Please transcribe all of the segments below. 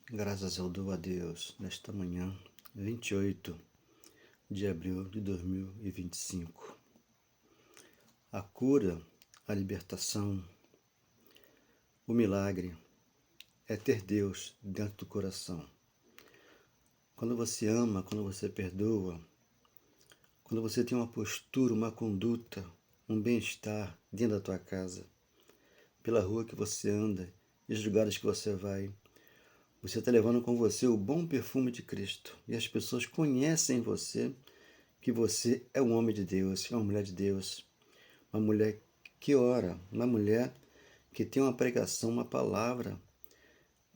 Graças eu dou a Deus nesta manhã, 28 de abril de 2025. A cura, a libertação, o milagre é ter Deus dentro do coração. Quando você ama, quando você perdoa, quando você tem uma postura, uma conduta, um bem-estar dentro da tua casa, pela rua que você anda e os lugares que você vai, você está levando com você o bom perfume de Cristo. E as pessoas conhecem você, que você é um homem de Deus, é uma mulher de Deus. Uma mulher que ora, uma mulher que tem uma pregação, uma palavra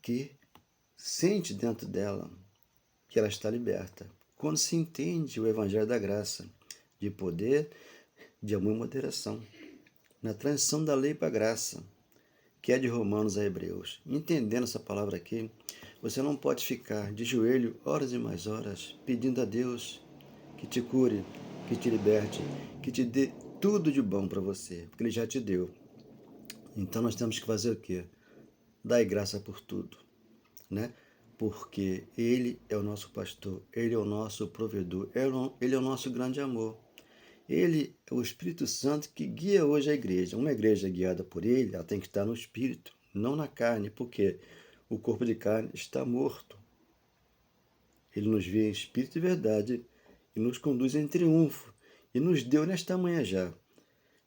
que sente dentro dela que ela está liberta. Quando se entende o Evangelho da Graça, de poder, de amor e moderação, na transição da lei para a graça, que é de Romanos a Hebreus. Entendendo essa palavra aqui, você não pode ficar de joelho horas e mais horas pedindo a Deus que te cure, que te liberte, que te dê tudo de bom para você, porque Ele já te deu. Então nós temos que fazer o quê? Dar graça por tudo, né? Porque Ele é o nosso pastor, Ele é o nosso provedor, Ele é o nosso grande amor. Ele é o Espírito Santo que guia hoje a igreja. Uma igreja guiada por Ele, ela tem que estar no Espírito, não na carne, porque o corpo de carne está morto. Ele nos vê em Espírito e verdade e nos conduz em triunfo. E nos deu nesta manhã já,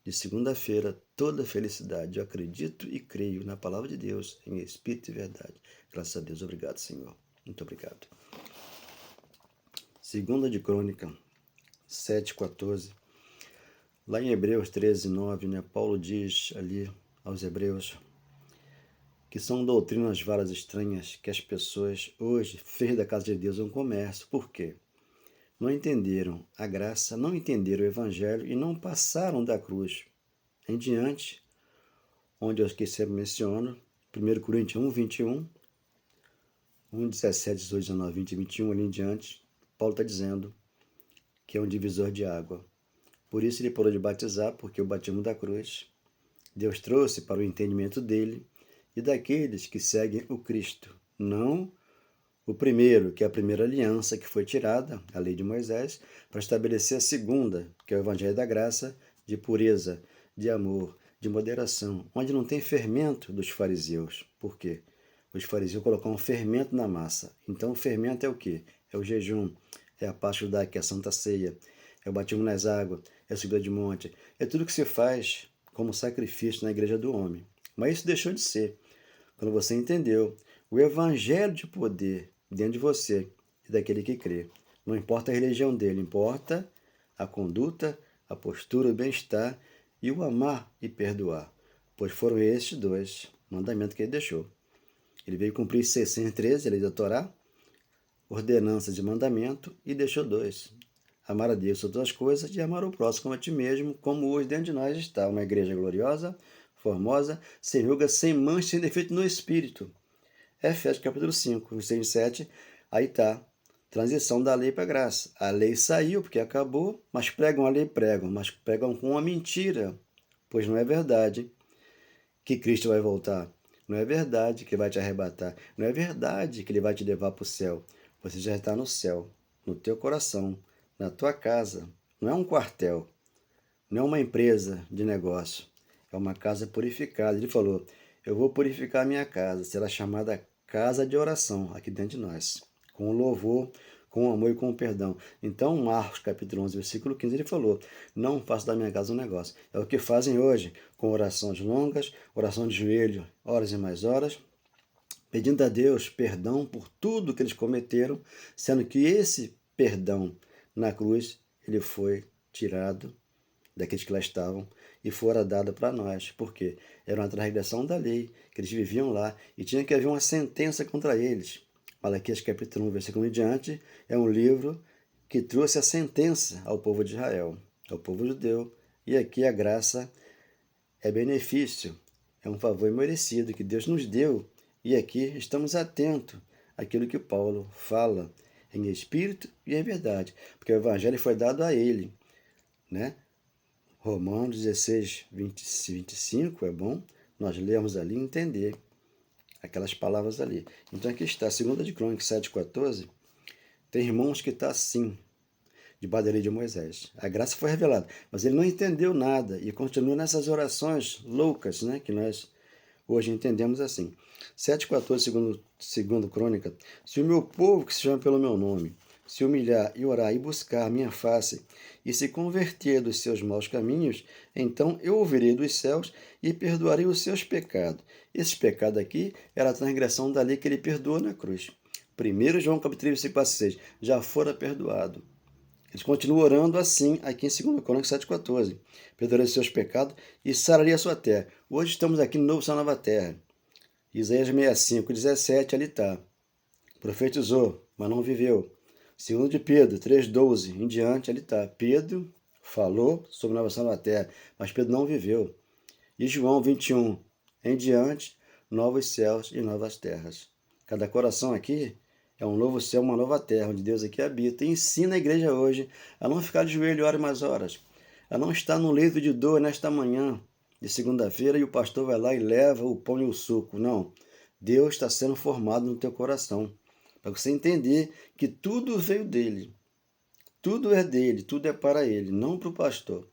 de segunda-feira, toda a felicidade. Eu acredito e creio na palavra de Deus, em Espírito e verdade. Graças a Deus. Obrigado, Senhor. Muito obrigado. Segunda de Crônica 7,14. Lá em Hebreus 13,9, né, Paulo diz ali aos Hebreus que são doutrinas várias estranhas que as pessoas hoje fez da casa de Deus um comércio. Por quê? Não entenderam a graça, não entenderam o Evangelho e não passaram da cruz em diante, onde eu esqueci menciono, 1 Coríntios 1, 21, 1, 17, 18, 19, 20 e 21, ali em diante, Paulo está dizendo que é um divisor de água. Por isso ele parou de batizar, porque o batismo da cruz, Deus trouxe para o entendimento dele e daqueles que seguem o Cristo, não o primeiro, que é a primeira aliança que foi tirada, a lei de Moisés, para estabelecer a segunda, que é o Evangelho da Graça, de pureza, de amor, de moderação, onde não tem fermento dos fariseus. Por quê? Os fariseus colocaram fermento na massa. Então o fermento é o quê? É o jejum, é a Páscoa judaica, que é a Santa Ceia, é o batismo nas águas, é a subida de monte, é tudo que se faz como sacrifício na igreja do homem. Mas isso deixou de ser. Quando você entendeu o evangelho de poder dentro de você e daquele que crê. Não importa a religião dele, importa a conduta, a postura, o bem-estar e o amar e perdoar. Pois foram estes dois mandamentos que ele deixou. Ele veio cumprir 613, a lei da Torá, ordenanças de mandamento, e deixou dois. Amar a Deus sobre todas as coisas e amar o próximo como a ti mesmo, como hoje dentro de nós está uma igreja gloriosa, formosa, sem ruga, sem mancha, sem defeito no Espírito. Efésios capítulo 5, 6 e 7, aí está. Transição da lei para a graça. A lei saiu porque acabou, mas pregam a lei, mas pregam com uma mentira, pois não é verdade que Cristo vai voltar. Não é verdade que vai te arrebatar. Não é verdade que ele vai te levar para o céu. Você já está no céu, no teu coração, na tua casa. Não é um quartel, não é uma empresa de negócio. É uma casa purificada. Ele falou, eu vou purificar a minha casa. Será chamada casa de oração aqui dentro de nós. Com louvor, com amor e com perdão. Então, Marcos capítulo 11, versículo 15, ele falou, não faço da minha casa um negócio. É o que fazem hoje, com orações longas, oração de joelho, horas e mais horas, pedindo a Deus perdão por tudo que eles cometeram, sendo que esse perdão na cruz, ele foi tirado daqueles que lá estavam e fora dada para nós, porque era uma transgressão da lei, que eles viviam lá e tinha que haver uma sentença contra eles. Malaquias capítulo 1, versículo em diante, é um livro que trouxe a sentença ao povo de Israel, ao povo judeu, e aqui a graça é benefício, é um favor imerecido que Deus nos deu, e aqui estamos atentos àquilo que Paulo fala em espírito e em verdade, porque o evangelho foi dado a ele, né? Romanos 16, 25, é bom nós lermos ali e entender aquelas palavras ali. Então aqui está, 2 de Crônicas 7,14, tem irmãos que está assim, debaixo da lei de Moisés. A graça foi revelada, mas ele não entendeu nada e continua nessas orações loucas, né, que nós hoje entendemos assim. 7,14, segundo Crônica, se o meu povo que se chama pelo meu nome, se humilhar e orar e buscar a minha face e se converter dos seus maus caminhos, então eu ouvirei dos céus e perdoarei os seus pecados. Esse pecado aqui era a transgressão da lei que ele perdoou na cruz. 1 João capítulo 3, versículo 6, já fora perdoado. Eles continuam orando assim aqui em 2 Crônicas 7,14. Perdoarei os seus pecados e sararei a sua terra. Hoje estamos aqui no novo céu, nova terra. Isaías 65, 17, ali está. Profetizou, mas não viveu. 2 de Pedro 3,12 em diante, ali está. Pedro falou sobre a nova céu, nova terra, mas Pedro não viveu. E João 21 em diante, novos céus e novas terras. Cada coração aqui é um novo céu, uma nova terra, onde Deus aqui habita. E ensina a igreja hoje a não ficar de joelho horas mais horas, a não estar no leito de dor nesta manhã de segunda-feira e o pastor vai lá e leva o pão e o suco. Não, Deus está sendo formado no teu coração, para você entender que tudo veio dele, tudo é dele, tudo é para ele, não para o pastor.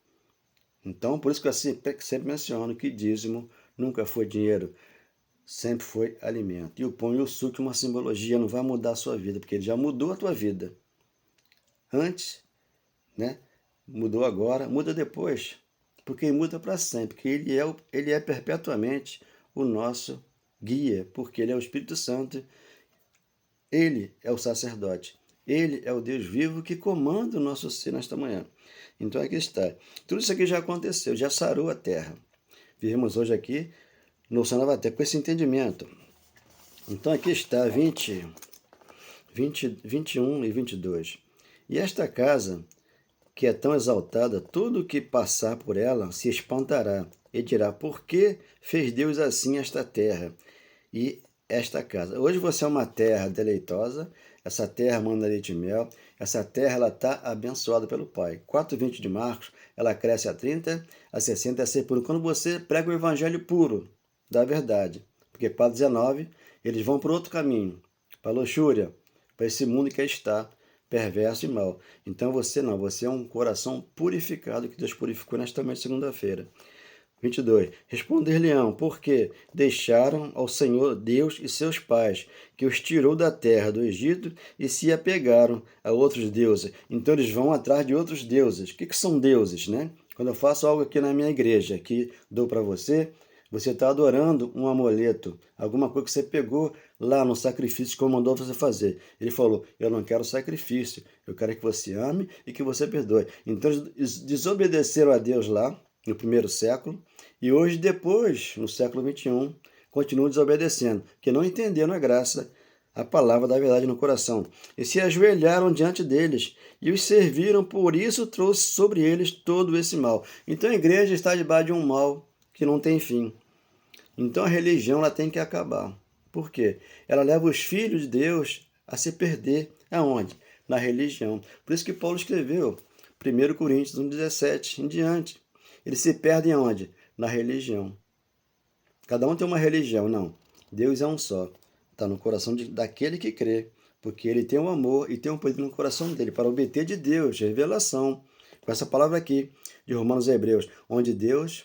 Então, por isso que eu sempre menciono que dízimo nunca foi dinheiro, sempre foi alimento. E o pão e o suco é uma simbologia, não vai mudar a sua vida, porque ele já mudou a tua vida. Antes, né? Mudou agora, muda depois. Porque muda para sempre, porque ele é perpetuamente o nosso guia, porque ele é o Espírito Santo, ele é o sacerdote, ele é o Deus vivo que comanda o nosso ser nesta manhã. Então aqui está, tudo isso aqui já aconteceu, já sarou a terra. Vivemos hoje aqui no céu, nova terra, com esse entendimento. Então aqui está 21 e 22. E esta casa, que é tão exaltada, tudo que passar por ela se espantará e dirá, por que fez Deus assim esta terra e esta casa? Hoje você é uma terra deleitosa, essa terra manda leite e mel, essa terra está abençoada pelo Pai. 4,20 de Marcos, ela cresce a 30, a 60, a 100 por um. Quando você prega o evangelho puro da verdade, porque para 19, eles vão para outro caminho, para a luxúria, para esse mundo que está perverso e mal. Então você não, você é um coração purificado que Deus purificou nesta manhã de segunda-feira. 22. Responder-lhe-ão, porque deixaram ao Senhor Deus e seus pais, que os tirou da terra do Egito e se apegaram a outros deuses. Então eles vão atrás de outros deuses. O que são deuses, né? Quando eu faço algo aqui na minha igreja, que dou para você, você está adorando um amuleto, alguma coisa que você pegou lá no sacrifício que mandou você fazer. Ele falou, eu não quero sacrifício, eu quero que você ame e que você perdoe. Então eles desobedeceram a Deus lá, no primeiro século, e hoje, depois, no século 21, continuam desobedecendo, que não entenderam a graça, a palavra da verdade no coração, e se ajoelharam diante deles, e os serviram, por isso trouxe sobre eles todo esse mal. Então a igreja está debaixo de um mal que não tem fim. Então a religião ela tem que acabar. Por quê? Ela leva os filhos de Deus a se perder. Aonde? Na religião. Por isso que Paulo escreveu 1 Coríntios 1,17 em diante. Eles se perdem aonde? Na religião. Cada um tem uma religião. Não. Deus é um só. Está no coração daquele que crê. Porque ele tem um amor e tem um poder no coração dele para obter de Deus revelação. Com essa palavra aqui de Romanos e Hebreus, onde Deus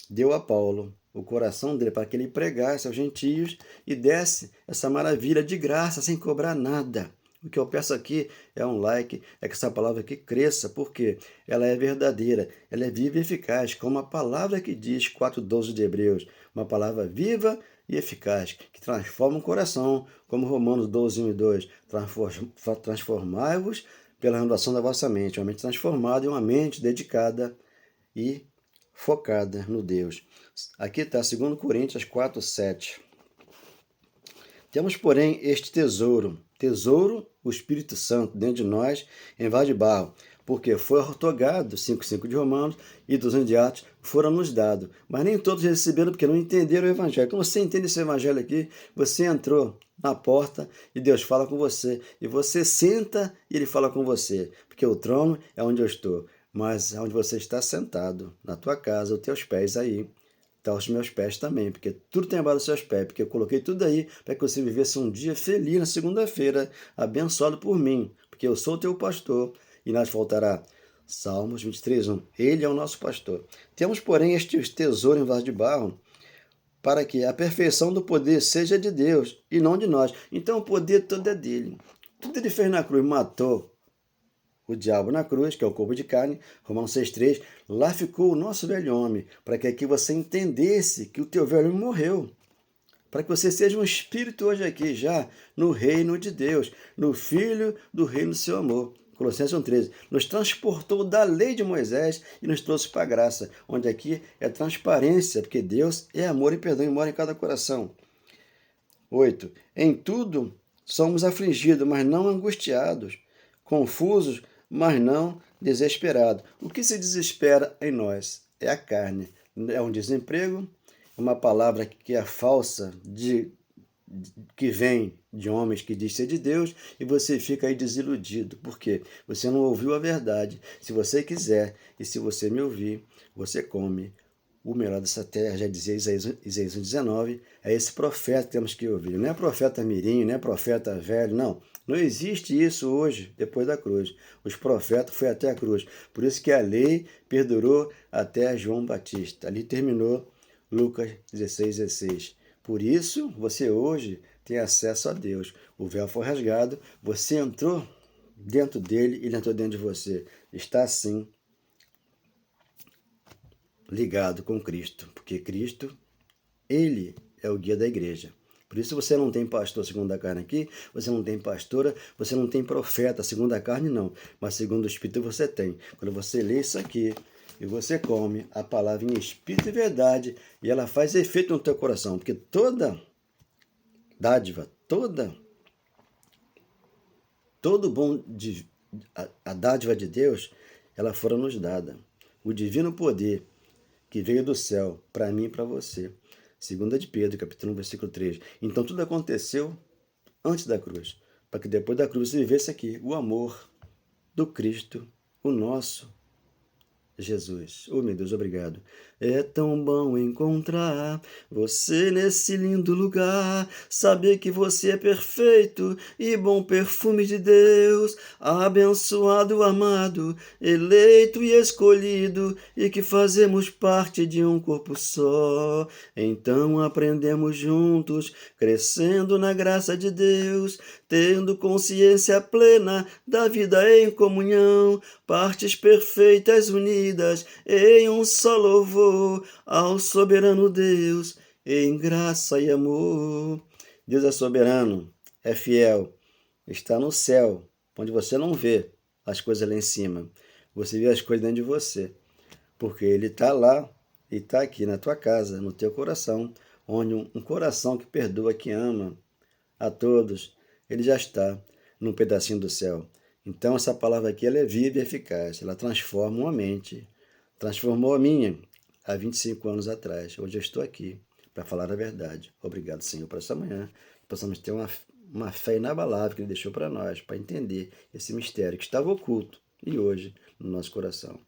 deu a Paulo o coração dele para que ele pregasse aos gentios e desse essa maravilha de graça, sem cobrar nada. O que eu peço aqui é um like, é que essa palavra aqui cresça, porque ela é verdadeira, ela é viva e eficaz, como a palavra que diz 4,12 de Hebreus, uma palavra viva e eficaz, que transforma o coração, como Romanos 12, 1 e 2, transformai-vos pela renovação da vossa mente, uma mente transformada e uma mente dedicada e focada no Deus. Aqui está 2 Coríntios 4, 7. Temos, porém, este tesouro, o Espírito Santo, dentro de nós, em vaso de barro, porque foi otorgado, 5,5 de Romanos e 200 de Atos, foram nos dados. Mas nem todos receberam, porque não entenderam o Evangelho. Quando você entende esse Evangelho aqui, você entrou na porta e Deus fala com você. E você senta e Ele fala com você, porque o trono é onde eu estou. Mas onde você está sentado, na tua casa, os teus pés aí, está aos meus pés também, porque tudo tem abaixo dos seus pés, porque eu coloquei tudo aí para que você vivesse um dia feliz na segunda-feira, abençoado por mim, porque eu sou o teu pastor e nada faltará. Salmos 23, 1. Ele é o nosso pastor. Temos, porém, este tesouro em vaso de barro, para que a perfeição do poder seja de Deus e não de nós. Então o poder todo é dele. Tudo ele fez na cruz, matou o diabo na cruz, que é o corpo de carne, Romanos 6,3, lá ficou o nosso velho homem, para que aqui você entendesse que o teu velho homem morreu, para que você seja um espírito hoje aqui, já no reino de Deus, no Filho do reino do seu amor. Colossenses 1,13, nos transportou da lei de Moisés e nos trouxe para a graça, onde aqui é transparência, porque Deus é amor e perdão e mora em cada coração. 8, em tudo somos afligidos, mas não angustiados, confusos, mas não desesperados. O que se desespera em nós é a carne. É um desemprego, uma palavra que é falsa, que vem de homens que diz ser de Deus, e você fica aí desiludido. Por quê? Você não ouviu a verdade. Se você quiser, e se você me ouvir, você come o melhor dessa terra, já dizia Isaías 19, é esse profeta que temos que ouvir. Não é profeta mirim, não é profeta velho, não. Não existe isso hoje, depois da cruz. Os profetas foram até a cruz. Por isso que a lei perdurou até João Batista. Ali terminou Lucas 16,16. Por isso, você hoje tem acesso a Deus. O véu foi rasgado, você entrou dentro dele e ele entrou dentro de você. Está assim ligado com Cristo, porque Cristo, ele é o guia da igreja. Por isso você não tem pastor segundo a carne aqui, você não tem pastora, você não tem profeta segundo a carne não, mas segundo o Espírito você tem. Quando você lê isso aqui e você come a palavra em Espírito e verdade e ela faz efeito no teu coração, porque toda dádiva, todo bom, a dádiva de Deus, ela fora nos dada. O divino poder que veio do céu para mim e para você. 2 de Pedro, capítulo 1, versículo 3. Então tudo aconteceu antes da cruz, para que depois da cruz você vivesse aqui o amor do Cristo, o nosso Jesus. Oh, meu Deus, obrigado. É tão bom encontrar você nesse lindo lugar, saber que você é perfeito e bom perfume de Deus, abençoado, amado, eleito e escolhido, e que fazemos parte de um corpo só. Então aprendemos juntos, crescendo na graça de Deus, tendo consciência plena da vida em comunhão, partes perfeitas unidas em um só louvor ao soberano Deus, em graça e amor. Deus é soberano, é fiel, está no céu, onde você não vê as coisas lá em cima, você vê as coisas dentro de você, porque Ele está lá e está aqui na tua casa, no teu coração, onde um coração que perdoa, que ama a todos, Ele já está num pedacinho do céu. Então essa palavra aqui ela é viva e eficaz, ela transforma uma mente, transformou a minha há 25 anos atrás. Hoje eu estou aqui para falar a verdade. Obrigado, Senhor, por essa manhã. Possamos ter uma fé inabalável que Ele deixou para nós, para entender esse mistério que estava oculto e hoje no nosso coração.